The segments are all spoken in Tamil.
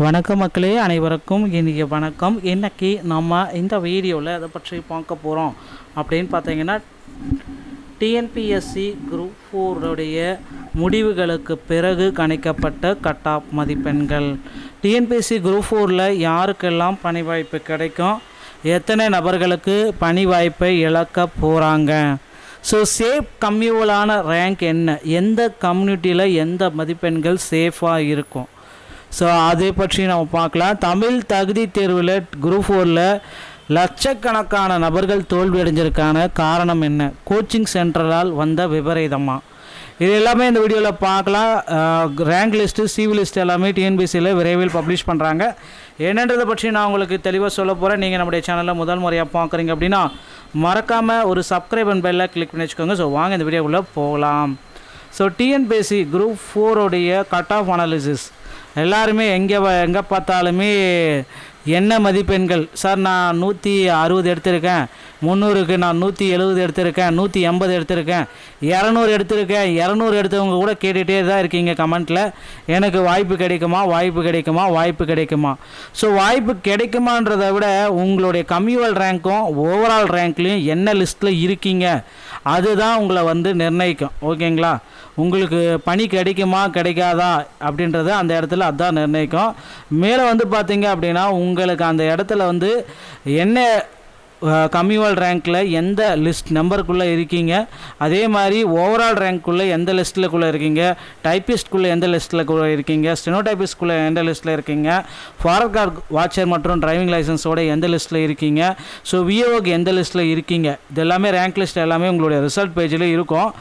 வணக்கம் மக்களே, அனைவருக்கும் இன்றைக்கி வணக்கம். இன்றைக்கி நம்ம இந்த வீடியோவில் அதை பற்றி பார்க்க போகிறோம் அப்படின்னு பார்த்தீங்கன்னா, டிஎன்பிஎஸ்சி குரூப் 4 முடிவுகளுக்கு பிறகு கணிக்கப்பட்ட கட் ஆஃப் மதிப்பெண்கள். டிஎன்பிஎஸ்சி குரூப் 4 யாருக்கெல்லாம் பணி வாய்ப்பு கிடைக்கும், எத்தனை நபர்களுக்கு பணி வாய்ப்பை இழக்க போகிறாங்க, ஸோ சேஃப் கம்யூவலான ரேங்க் என்ன, எந்த கம்யூனிட்டியில் எந்த மதிப்பெண்கள் சேஃபாக இருக்கும், ஸோ அதை பற்றி நம்ம பார்க்கலாம். தமிழ் தகுதி தேர்வில் குரூப் 4 லட்சக்கணக்கான நபர்கள் தோல்வி அடைஞ்சிருக்கான காரணம் என்ன, கோச்சிங் சென்டரால் வந்த விபரீதமாக, இது எல்லாமே இந்த வீடியோவில் பார்க்கலாம். ரேங்க் லிஸ்ட்டு, சிவி லிஸ்ட் எல்லாமே டிஎன்பிசியில் விரைவில் பப்ளிஷ் பண்ணுறாங்க. என்னன்றதை பற்றி நான் உங்களுக்கு தெளிவாக சொல்ல போகிறேன். நீங்கள் நம்முடைய சேனலில் முதல் முறையாக பார்க்குறீங்க அப்படின்னா மறக்காமல் ஒரு சப்ஸ்கிரைப் அண்ட் பெல்லை கிளிக் பண்ணி வச்சுக்கோங்க. ஸோ வாங்க இந்த வீடியோக்குள்ளே போகலாம். So TNPSC group 4 cut off analysis எல்லாருமே எங்கே பார்த்தாலுமே என்ன மதிப்பெண்கள் சார், நான் 160 எடுத்திருக்கேன், 300க்கு நான் 170 எடுத்திருக்கேன், 180 எடுத்திருக்கேன், 200 எடுத்திருக்கேன், 200 எடுத்தவங்க கூட கேட்டுகிட்டே தான் இருக்கீங்க கமெண்ட்டில், எனக்கு வாய்ப்பு கிடைக்குமா வாய்ப்பு கிடைக்குமா வாய்ப்பு கிடைக்குமா. ஸோ வாய்ப்பு கிடைக்குமான்றதை விட உங்களுடைய கம்யூவல் ரேங்க்கும் ஓவரால் ரேங்க்லேயும் என்ன லிஸ்ட்டில் இருக்கீங்க அதுதான் உங்களை நிர்ணயிக்கும். ஓகேங்களா, உங்களுக்கு பணி கிடைக்குமா கிடைக்காதா அப்படின்றத அந்த இடத்துல அதுதான் நிர்ணயிக்கும். மேலே பார்த்தீங்க அப்படின்னா உங்களுக்கு அந்த இடத்துல என்ன கம்யூவல் ரேங்க்கில் எந்த லிஸ்ட் நம்பருக்குள்ளே இருக்கீங்க, அதே மாதிரி ஓவரால் ரேங்க்குள்ளே எந்த லிஸ்ட்டில்குள்ளே இருக்கீங்க, டைப்பிஸ்ட்குள்ளே எந்த லிஸ்ட்டில் இருக்கீங்க, ஸ்டெனோடைப்பிஸ்ட்குள்ளே எந்த லிஸ்ட்டில் இருக்கீங்க, ஃபாரஸ்ட் கார்டு வாட்சர் மற்றும் டிரைவிங் லைசன்ஸோட எந்த லிஸ்ட்டில் இருக்கீங்க, ஸோ விஓக்கு எந்த லிஸ்ட்டில் இருக்கீங்க, இது எல்லாமே ரேங்க் லிஸ்ட் எல்லாமே உங்களுடைய ரிசல்ட் பேஜில் இருக்கும்.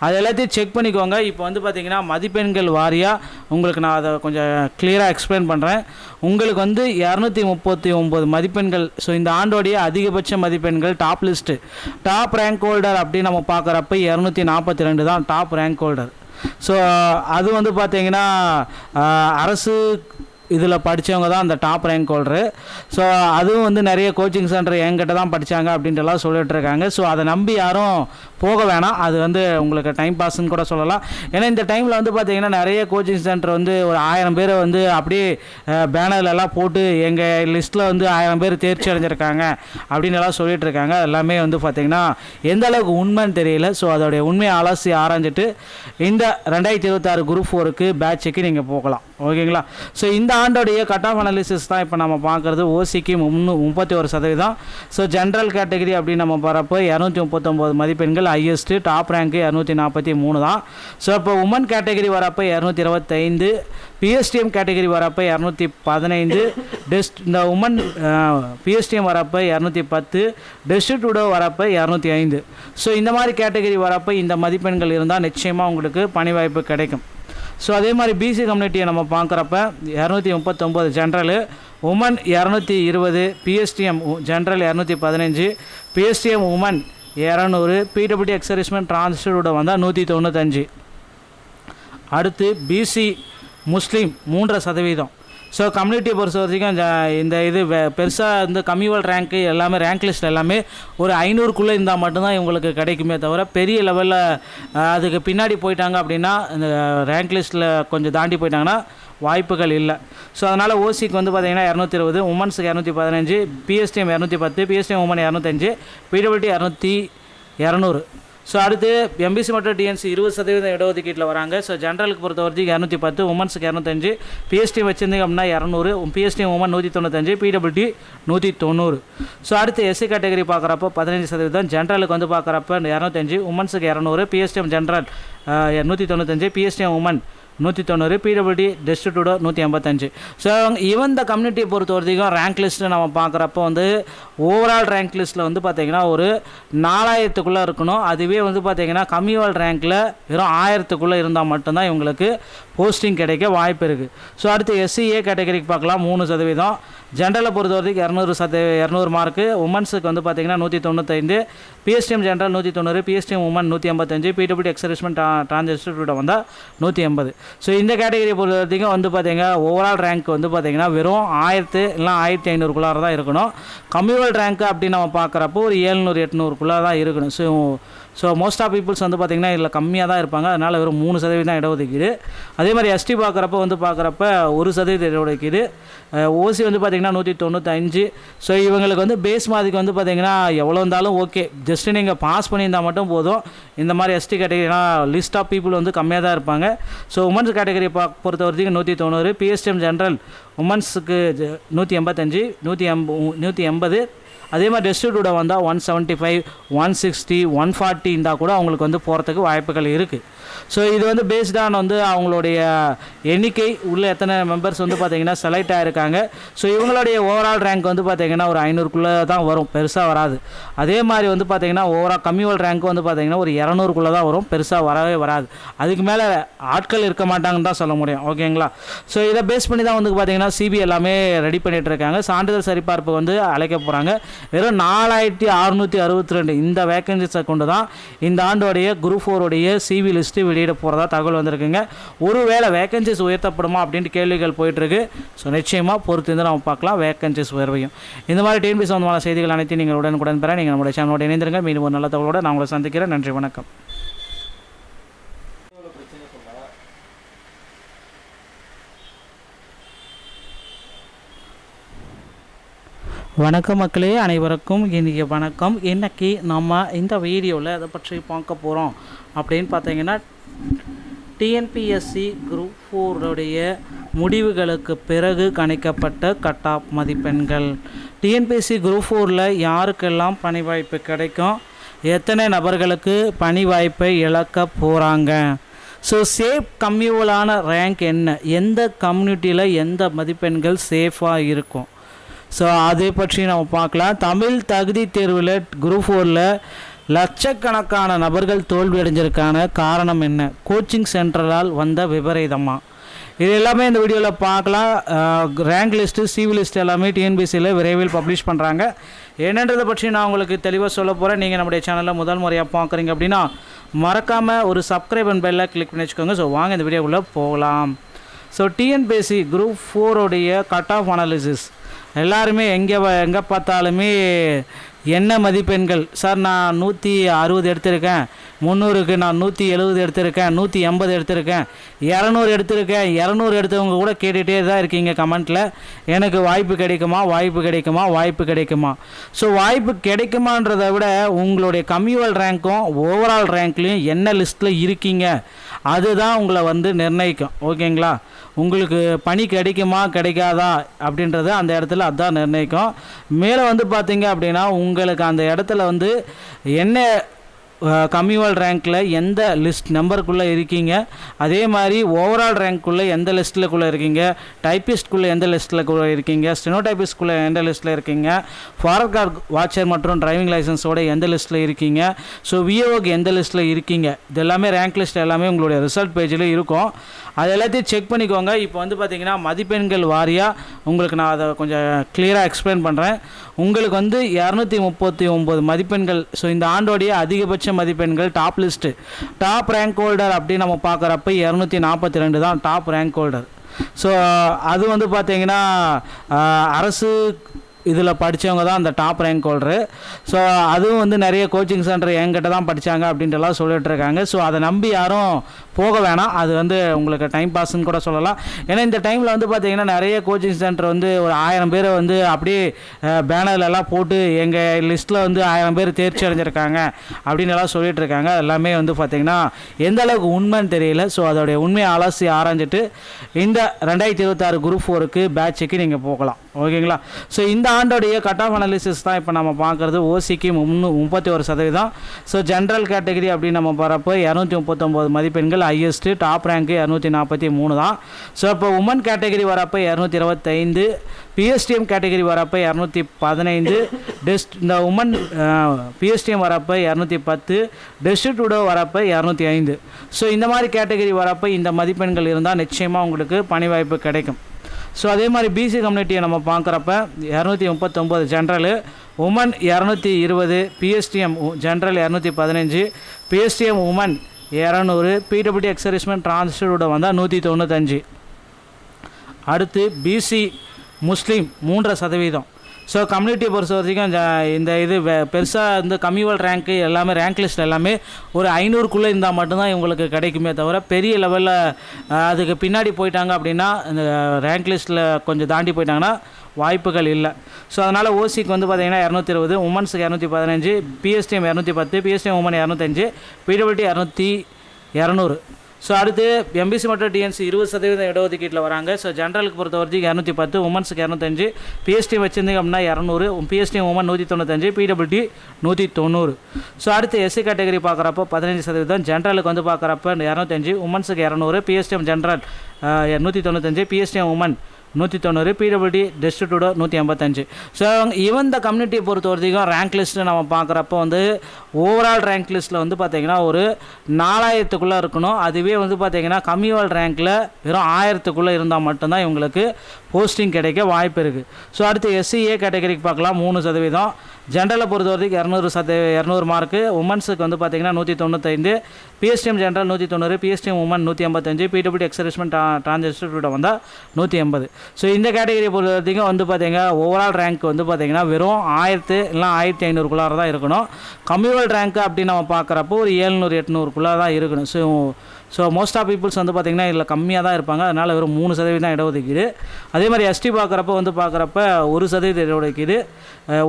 அது எல்லாத்தையும் செக் பண்ணிக்கோங்க. இப்போ பார்த்தீங்கன்னா மதிப்பெண்கள் வாரியாக உங்களுக்கு நான் அதை கொஞ்சம் கிளியராக எக்ஸ்பிளைன் பண்ணுறேன். உங்களுக்கு 239 மதிப்பெண்கள். ஸோ இந்த ஆண்டோடைய அதிகபட்ச மதிப்பெண்கள் top list, top rank holder அப்படின்னு நம்ம பார்க்குறப்ப 242 தான் டாப் ரேங்க் ஹோல்டர். ஸோ அது பார்த்தீங்கன்னா அரசு இதில் படித்தவங்க தான் அந்த டாப் ரேங்க் ஹோல்டரு. ஸோ அதுவும் நிறைய கோச்சிங் சென்டர் என்கிட்ட தான் படித்தாங்க அப்படின்ட்டுலாம் சொல்லிட்டு இருக்காங்க. ஸோ அதை நம்பி யாரும் போக வேணாம். அது உங்களுக்கு டைம் பாஸ்ன்னு கூட சொல்லலாம். ஏன்னா இந்த டைமில் பார்த்தீங்கன்னா நிறைய கோச்சிங் சென்டர் ஒரு 1000 பேரை அப்படியே பேனர்லெல்லாம் போட்டு எங்கள் லிஸ்ட்டில் 1000 பேர் தேர்ச்சி அடைஞ்சிருக்காங்க அப்படின்னு எல்லாம் சொல்லிட்டு இருக்காங்க. எல்லாமே பார்த்தீங்கன்னா எந்த அளவுக்கு உண்மைன்னு தெரியல. ஸோ அதோடைய உண்மையை அலசி ஆராய்ஞ்சிட்டு இந்த 2026 குரூப் 4 பேட்சுக்கு நீங்கள் போகலாம். ஓகேங்களா, ஸோ இந்த ஆண்டோடைய கட் ஆஃப் அனாலிசிஸ் தான் இப்போ நம்ம பார்க்குறது. ஓசிக்கு 31%. ஸோ ஜென்ரல் கேட்டகரி அப்படின்னு நம்ம போகிறப்போ 239 மதிப்பெண்கள் ஹையஸ்ட்டு, டாப் ரேங்க்கு 243 தான். ஸோ இப்போ உமன் கேட்டகரி வரப்போ 225, பிஎஸ்டிஎம் கேட்டகரி வரப்போ 215, இந்த உமன் பிஎஸ்டிஎம் வரப்போ 210, டெஸ்டிடியூடோ வரப்போ 205. ஸோ இந்த மாதிரி கேட்டகரி வரப்போ இந்த மதிப்பெண்கள் இருந்தால் நிச்சயமாக உங்களுக்கு பணி வாய்ப்பு கிடைக்கும். ஸோ அதே மாதிரி பிசி கம்யூனிட்டியை நம்ம பார்க்குறப்ப 239 general, women 220, PSTM general 215, PSTM women 200, PWD ex-servicemen டிரான்ஸ்ஃபரோட 195. அடுத்து பிசி முஸ்லீம் 3%. ஸோ கம்யூனிட்டியை பொறுத்த வரைக்கும் இந்த இது பெருசாக கம்யூவல் ரேங்க்கு எல்லாமே ரேங்க் லிஸ்ட் எல்லாமே ஒரு 500க்குள்ளே இருந்தால் மட்டும்தான் இவங்களுக்கு கிடைக்குமே தவிர பெரிய லெவலில் அதுக்கு பின்னாடி போயிட்டாங்க அப்படின்னா இந்த ரேங்க் லிஸ்ட்டில் கொஞ்சம் தாண்டி போயிட்டாங்கன்னா வாய்ப்புகள் இல்லை. ஸோ அதனால் ஓசிக்கு பார்த்தீங்கன்னா 220, உமன்ஸுக்கு 215, PSTM 210, PSTM woman 205, PWD 200. So அடுத்து எம்பிசி மற்றும் டிஎன்சி 20% இடஒதுக்கீட்டில் வராங்க. ஸோ ஜென்ரலுக்கு பொறுத்த வரைக்கும் 210, உமன்ஸுக்கு 205, பிஎஸ்டிஎம் வச்சுருந்தீங்க அப்படின்னா 200, பிஎஸ்டிஎம் உமன் 195, பிடபிள்யூடி 190. ஸோ அடுத்து எஸ்சி கேட்டகரி பார்க்குறப்போ 15%, ஜென்ரலுக்கு பார்க்குறப்ப 205, உமன்ஸுக்கு 200, PSTM general 195, PSTM women 190, PWD டெஸ்டிடியூடோ 185. ஸோ இந்த கம்யூனிட்டியை பொறுத்த வரைக்கும் ரேங்க் லிஸ்ட்டு நம்ம பார்க்குறப்போ ஓவரால் ரேங்க் லிஸ்ட்டில் பார்த்தீங்கன்னா ஒரு 4000க்குள்ளே இருக்கணும். அதுவே பார்த்தீங்கன்னா கம்யூவல் ரேங்க்கில் வெறும் 1000க்குள்ளே இருந்தால் மட்டும்தான் இவங்களுக்கு போஸ்டிங் கிடைக்க வாய்ப்பு இருக்குது. ஸோ அடுத்து எஸ்சிஏ கேட்டகரிக்கு பார்க்கலாம் 3%, ஜென்ரலை பொறுத்த வரைக்கும் 200 மார்க்கு, உமன்ஸுக்கு பார்த்தீங்கன்னா 195, PSTM general 190, PSTM women 185, PWD ex-servicemen டிரான்ஸ்ஃபரோட 180. ஸோ இந்த கேட்டகரியை பொறுத்த வரைக்கும் பார்த்தீங்கன்னா ஓவரால் ரேங்க் பார்த்தீங்கன்னா வெறும் 1000 இல்லை 1500க்குள்ளார தான் இருக்கணும். கம்யூவல் ரேங்க் அப்படின்னு நம்ம பார்க்குறப்போ ஒரு 700 800க்குள்ளே தான் இருக்கணும். So so most of peoples வந்து பார்த்திங்கன்னா இதில் கம்மியாக தான் இருப்பாங்க. அதனால் வெறும் 3% தான் இடஒதுக்கீடு. அதே மாதிரி எஸ்டி பார்க்குறப்ப 1% இடஒதுக்கீடு. ஓசி வந்து பார்த்திங்கன்னா 195. ஸோ இவங்களுக்கு வந்து பேஸ் மாதிரிக்கு வந்து பார்த்திங்கன்னா எவ்வளோ இருந்தாலும் ஓகே, ஜஸ்ட்டு நீங்கள் பாஸ் பண்ணியிருந்தால் மட்டும் போதும். இந்த மாதிரி எஸ்டி கேட்டகரினா லிஸ்ட் ஆஃப் பீப்புள் வந்து கம்மியாக தான் இருப்பாங்க. ஸோ உமன்ஸ் கேட்டகரி பொறுத்த வரைக்கும் 190, பிஎஸ்டிஎம் ஜென்ரல் உமன்ஸுக்கு 185, 180. அதே மாதிரி டெஸ்டிடியூட வந்தால் 175, 160, 140 இருந்தால் கூட அவங்களுக்கு வந்து போகிறதுக்கு வாய்ப்புகள் இருக்குது. ஸோ இது வந்து பேஸ்டான வந்து அவங்களுடைய எண்ணிக்கை உள்ள எத்தனை மெம்பர்ஸ் வந்து பார்த்திங்கன்னா செலக்ட் ஆகிருக்காங்க. ஸோ இவங்களுடைய ஓவரால் ரேங்க் வந்து பார்த்திங்கன்னா ஒரு 500க்குள்ளே தான் வரும், பெருசாக வராது. அதே மாதிரி வந்து பார்த்திங்கன்னா ஓவரால் கம்யூவல் ரேங்க் வந்து பார்த்திங்கன்னா ஒரு 200க்குள்ளே தான் வரும், பெருசாக வரவே வராது. அதுக்கு மேலே ஆட்கள் இருக்க மாட்டாங்கன்னு தான் சொல்ல முடியும். ஓகேங்களா? ஸோ இதை பேஸ் பண்ணி தான் வந்து பார்த்திங்கன்னா சிபி எல்லாமே ரெடி பண்ணிகிட்டு இருக்காங்க. சான்றிதழ் சரிபார்ப்பு வந்து அழைக்க போகிறாங்க. வெறும் 4662 இந்த வேக்கன்சிஸை கொண்டு தான் இந்த ஆண்டோடைய குரூப் 4 சிவி லிஸ்ட்டு வெளியிட போகிறதா தகவல் வந்திருக்குங்க. ஒருவேளை வேக்கன்சிஸ் உயர்த்தப்படுமா அப்படின்ட்டு கேள்விகள் போயிட்டுருக்கு. ஸோ நிச்சயமாக பொறுத்து இருந்து நம்ம பார்க்கலாம் வேக்கன்சிஸ் உயர்வையும். இந்த மாதிரி டிஎன்பிஎஸ்சி சம்பந்தமான செய்திகள் அனைத்தையும் நீங்கள் உடனுக்குடன் பெற நீங்கள் நம்மளுடைய சேனலோட இணைந்திருங்க. மீண்டும் ஒரு நல்ல தகவலோடு நான் உங்களை சந்திக்கிறேன். நன்றி, வணக்கம். வணக்கம் மக்களே, அனைவருக்கும் இன்றைக்கி வணக்கம். இன்றைக்கி நம்ம இந்த வீடியோவில் அதை பற்றி பார்க்க போகிறோம் அப்படின்னு பார்த்தீங்கன்னா, டிஎன்பிஎஸ்சி குரூப் 4 முடிவுகளுக்கு பிறகு கணிக்கப்பட்ட கட் ஆஃப் மதிப்பெண்கள். டிஎன்பிஎஸ்சி குரூப் 4 யாருக்கெல்லாம் பணி வாய்ப்பு கிடைக்கும், எத்தனை நபர்களுக்கு பணி வாய்ப்பை இழக்க போகிறாங்க, ஸோ சேஃப் கம்யூவலான ரேங்க் என்ன, எந்த கம்யூனிட்டியில் எந்த மதிப்பெண்கள் சேஃபாக இருக்கும், ஸோ அதை பற்றி நம்ம பார்க்கலாம். தமிழ் தகுதி தேர்வில் குரூப் 4 லட்சக்கணக்கான நபர்கள் தோல்வி அடைஞ்சிருக்கான காரணம் என்ன, கோச்சிங் சென்டரால் வந்த விபரீதமாக, இது எல்லாமே இந்த வீடியோவில் பார்க்கலாம். ரேங்க் லிஸ்ட்டு, சிவி லிஸ்ட் எல்லாமே டிஎன்பிஎஸ்சியில் விரைவில் பப்ளிஷ் பண்ணுறாங்க. என்னன்றதை பற்றி நான் உங்களுக்கு தெளிவாக சொல்ல போகிறேன். நீங்கள் நம்முடைய சேனலில் முதல் முறையாக பார்க்குறீங்க அப்படின்னா மறக்காமல் ஒரு சப்ஸ்கிரைப் அண்ட் பெல்லை கிளிக் பண்ணி வச்சுக்கோங்க. ஸோ வாங்க இந்த வீடியோக்குள்ளே போகலாம். So TNPSC group 4 cut off analysis எல்லாருமே எங்கே பார்த்தாலுமே என்ன மதிப்பெண்கள் சார், நான் 160 எடுத்திருக்கேன், 300க்கு நான் 170 எடுத்திருக்கேன், 180 எடுத்திருக்கேன், 200 எடுத்திருக்கேன், 200 எடுத்தவங்க கூட கேட்டுகிட்டே தான் இருக்கீங்க கமெண்ட்டில். எனக்கு வாய்ப்பு கிடைக்குமா, வாய்ப்பு கிடைக்குமா, வாய்ப்பு கிடைக்குமா. ஸோ வாய்ப்பு கிடைக்குமான்றதை விட உங்களுடைய கம்யூவல் ரேங்க்கும் ஓவரால் ரேங்க்லேயும் என்ன லிஸ்ட்டில் இருக்கீங்க அதுதான் உங்களை வந்து நிர்ணயிக்கும். ஓகேங்களா? உங்களுக்கு பணி கிடைக்குமா கிடைக்காதா அப்படின்றது அந்த இடத்துல அதுதான் நிர்ணயிக்கும். மேலே வந்து பார்த்தீங்க அப்படின்னா உங்களுக்கு அந்த இடத்துல வந்து என்ன கம்யூவல் ரேங்க்கில் எந்த லிஸ்ட் நம்பருக்குள்ளே இருக்கீங்க, அதே மாதிரி ஓவரால் ரேங்க்குள்ளே எந்த லிஸ்ட்டில்குள்ளே இருக்கீங்க, டைப்பிஸ்ட்குள்ளே எந்த லிஸ்ட்டில்குள்ளே இருக்கீங்க, ஸ்டெனோடைப்பிஸ்ட்குள்ளே எந்த லிஸ்ட்டில் இருக்கீங்க, ஃபாரஸ்ட் கார்டு வாட்சர் மற்றும் டிரைவிங் லைசன்ஸோட எந்த லிஸ்ட்டில் இருக்கீங்க, ஸோ விஏஓக்கு எந்த லிஸ்ட்டில் இருக்கீங்க, இது எல்லாமே ரேங்க் லிஸ்ட் எல்லாமே உங்களுடைய ரிசல்ட் பேஜில் இருக்கும். அது எல்லாத்தையும் செக் பண்ணிக்கோங்க. இப்போ வந்து பார்த்திங்கன்னா மதிப்பெண்கள் வாரியாக உங்களுக்கு நான் அதை கொஞ்சம் கிளியராக எக்ஸ்பிளைன் பண்ணுறேன். உங்களுக்கு வந்து 239 மதிப்பெண்கள். ஸோ இந்த ஆண்டோடைய அதிகபட்ச மதிப்பெண்கள் top list, top rank holder அப்படின்னு நம்ம பார்க்குறப்ப 242 தான் டாப் ரேங்க் ஹோல்டர். ஸோ அது வந்து பார்த்திங்கன்னா அரசு இதில் படித்தவங்க தான் அந்த டாப் ரேங்க் ஹோல்டரு. ஸோ அதுவும் வந்து நிறைய கோச்சிங் சென்டர் என்கிட்ட தான் படித்தாங்க அப்படின்ட்டுலாம் சொல்லிட்டுருக்காங்க. ஸோ அதை நம்பி யாரும் போக வேணாம். அது வந்து உங்களுக்கு டைம் பாஸ்ன்னு கூட சொல்லலாம். ஏன்னா இந்த டைமில் வந்து பார்த்திங்கன்னா நிறைய கோச்சிங் சென்டர் வந்து ஒரு 1000 பேரை வந்து அப்படியே பேனர்லலாம் போட்டு எங்கள் லிஸ்ட்டில் வந்து 1000 பேர் தேர்ச்சி அடைஞ்சிருக்காங்க அப்படின்னு எல்லாம் சொல்லிகிட்ருக்காங்க. எல்லாமே வந்து பார்த்திங்கன்னா எந்த அளவுக்கு உண்மைன்னு தெரியல. ஸோ அதோடைய உண்மையை அலசி ஆராய்ஞ்சிட்டு இந்த 2026 குரூப் 4 பேட்சுக்கு நீங்கள் போகலாம். ஓகேங்களா? ஸோ இந்த ஆண்டோடைய கட் ஆஃப் அனாலிசிஸ் தான் இப்போ நம்ம பார்க்குறது. ஓசிக்கு 31%. ஸோ ஜென்ரல் கேட்டகரி அப்படின்னு நம்ம போகிறப்போ 239 மதிப்பெண்கள் ஹையஸ்ட்டு, டாப் ரேங்க்கு 243 தான். ஸோ இப்போ உமன் கேட்டகரி வரப்போ 225, பிஎஸ்டிஎம் கேட்டகரி வரப்போ 215, இந்த உமன் பிஎஸ்டிஎம் வரப்போ 210, டெஸ்டிடியூடோ வரப்போ 205. ஸோ இந்த மாதிரி கேட்டகரி வரப்போ இந்த மதிப்பெண்கள் இருந்தால் நிச்சயமாக உங்களுக்கு பணி வாய்ப்பு கிடைக்கும். ஸோ அதே மாதிரி பிசி கம்யூனிட்டியை நம்ம பார்க்குறப்ப 239 general, women 220, PSTM general 215, PSTM women 200, PWD ex-servicemen டிரான்ஸ்ஃபரோட வந்தால் 195. அடுத்து பிசி முஸ்லீம் 3%. ஸோ கம்யூனிட்டியை பொறுத்த வரைக்கும் இந்த இது பெருசாக இந்த கம்யூவல் ரேங்க்கு எல்லாமே ரேங்க் லிஸ்ட் எல்லாமே ஒரு 500க்குள்ளே இருந்தால் மட்டும்தான் இவங்களுக்கு கிடைக்குமே தவிர பெரிய லெவலில் அதுக்கு பின்னாடி போயிட்டாங்க அப்படின்னா இந்த ரேங்க் லிஸ்ட்டில் கொஞ்சம் தாண்டி போயிட்டாங்கன்னா வாய்ப்புகள் இல்லை. ஸோ அதனால் ஓசிக்கு வந்து பார்த்திங்கன்னா 220, உமன்ஸுக்கு 215, PSTM 210, PSTM woman 205, PWD 200. So அடுத்து எம்பிசி மற்றும் டிஎன்சி 20% இடஒதுக்கீட்டில் வராங்க. ஸோ ஜென்ரலுக்கு பொறுத்த வரைக்கும் 210, உமன்ஸுக்கு 205, பிஎஸ்டி வச்சுருந்தீங்க அப்படின்னா 200, பிஎஸ்டி உமன் 195, பிடபிள்யூடி 190. ஸோ அடுத்து எஸ்சி கேட்டகரி பார்க்குறப்போ 15%, ஜென்ரலுக்கு வந்து பார்க்குறப்ப 205, உமன்ஸுக்கு 200, PSTM general 195, PSTM women 190, PWD டிஸ்ட்ரிக்டோட 185. ஸோ இந்த கம்யூனிட்டியை பொறுத்த வரைக்கும் ரேங்க் லிஸ்ட்டு நம்ம பார்க்குறப்போ வந்து ஓவரால் ரேங்க் லிஸ்ட்டில் வந்து பார்த்திங்கன்னா ஒரு 4000க்குள்ளே இருக்கணும். அதுவே வந்து பார்த்திங்கன்னா கம்யூவல் ரேங்க்கில் வெறும் 1000க்குள்ளே இருந்தால் மட்டும்தான் இவங்களுக்கு போஸ்டிங் கிடைக்க வாய்ப்பு இருக்குது. ஸோ அடுத்து எஸ்சிஏ கேட்டகரிக்கு பார்க்கலாம் 3%, ஜென்ரலை பொறுத்த வரைக்கும் 200 மார்க்கு, உமன்ஸுக்கு வந்து பார்த்திங்கன்னா 195, PSTM general 190, PSTM women 185, PWD ex-servicemen transgender வந்தால் 180. ஸோ இந்த கேட்டகரியை பொறுத்த வரைக்கும் வந்து பார்த்திங்கன்னா ஓவரால் ரேங்க் வந்து பார்த்திங்கன்னா வெறும் 1000 இல்லை 1500க்குள்ளார தான் இருக்கணும். கம்யூவல் ரேங்க்கு அப்படின்னு நம்ம பார்க்குறப்போ ஒரு 700 800க்குள்ளே தான் இருக்கணும். ஸோ மோஸ்ட் ஆஃப் பீப்புள்ஸ் வந்து பார்த்திங்கன்னா இதில் கம்மியாக தான் இருப்பாங்க. அதனால் வெறும் 3% இடஒதுக்கீடு. அதே மாதிரி எஸ்டி பார்க்குறப்ப 1% இடஒதுக்கீடு.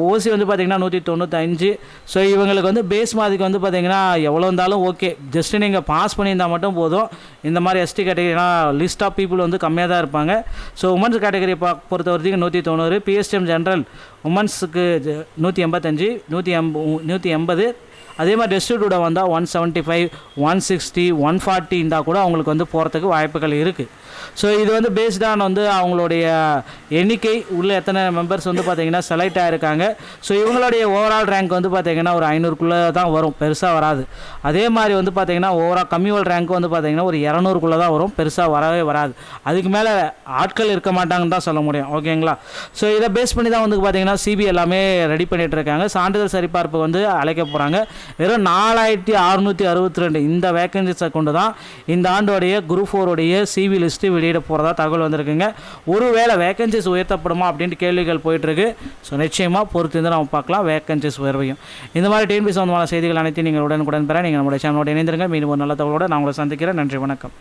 ஓசி வந்து பார்த்திங்கன்னா 195. ஸோ இவங்களுக்கு வந்து பேஸ் மாதிரிக்கு வந்து பார்த்திங்கன்னா எவ்வளோ இருந்தாலும் ஓகே, ஜஸ்ட்டு நீங்கள் பாஸ் பண்ணியிருந்தால் மட்டும் போதும். இந்த மாதிரி எஸ்டி கேட்டகரினா லிஸ்ட் ஆஃப் பீப்புள் வந்து கம்மியாக தான் இருப்பாங்க. ஸோ உமன்ஸ் கேட்டகரி பொறுத்த வரைக்கும் 190, பிஎஸ்டிஎம் ஜென்ரல் உமன்ஸுக்கு 185, 180. அதே மாதிரி டிஸ்ட்ரிக்டோட வந்தால் 175, 160, 140 இருந்தால் கூட அவங்களுக்கு வந்து போகிறதுக்கு வாய்ப்புகள் இருக்குது. ஸோ இது வந்து பேஸ்டான வந்து அவங்களுடைய எண்ணிக்கை உள்ள எத்தனை மெம்பர்ஸ் வந்து பார்த்திங்கன்னா செலக்ட் ஆகிருக்காங்க. ஸோ இவங்களுடைய ஓவரால் ரேங்க் வந்து பார்த்திங்கன்னா ஒரு 500க்குள்ளே தான் வரும், பெருசாக வராது. அதே மாதிரி வந்து பார்த்திங்கன்னா ஓவரால் கம்யூவல் ரேங்க் வந்து பார்த்திங்கன்னா ஒரு 200க்குள்ளே தான் வரும், பெருசாக வரவே வராது. அதுக்கு மேலே ஆட்கள் இருக்க மாட்டாங்கன்னு தான் சொல்ல முடியும். ஓகேங்களா? ஸோ இதை பேஸ் பண்ணி தான் வந்து பார்த்திங்கன்னா சிபி எல்லாமே ரெடி பண்ணிகிட்டு இருக்காங்க. சான்றிதழ் சரிபார்ப்பு வந்து அழைக்க போகிறாங்க. வெறும் 4662 இந்த வேக்கன்சிஸை கொண்டு தான் இந்த ஆண்டோடைய குரூப் 4 சிவி லிஸ்ட்டு வெளியிட போகிறதா தகவல் வந்திருக்குங்க. ஒருவேளை வேக்கன்சிஸ் உயர்த்தப்படுமா அப்படின்ட்டு கேள்விகள் போயிட்டுருக்கு. ஸோ நிச்சயமாக பொறுத்து இருந்து நம்ம பார்க்கலாம் வேக்கன்சிஸ் உயர்வையும். இந்த மாதிரி டிஎன்பிசி சம்பந்தமான செய்திகள் அனைத்தையும் நீங்கள் உடனுக்குடன் பெற நீங்கள் நம்முடைய சேனலோட இணைந்திருங்க. மீண்டும் ஒரு நல்ல தகவலோடு நான் உங்களை சந்திக்கிறேன். நன்றி, வணக்கம்.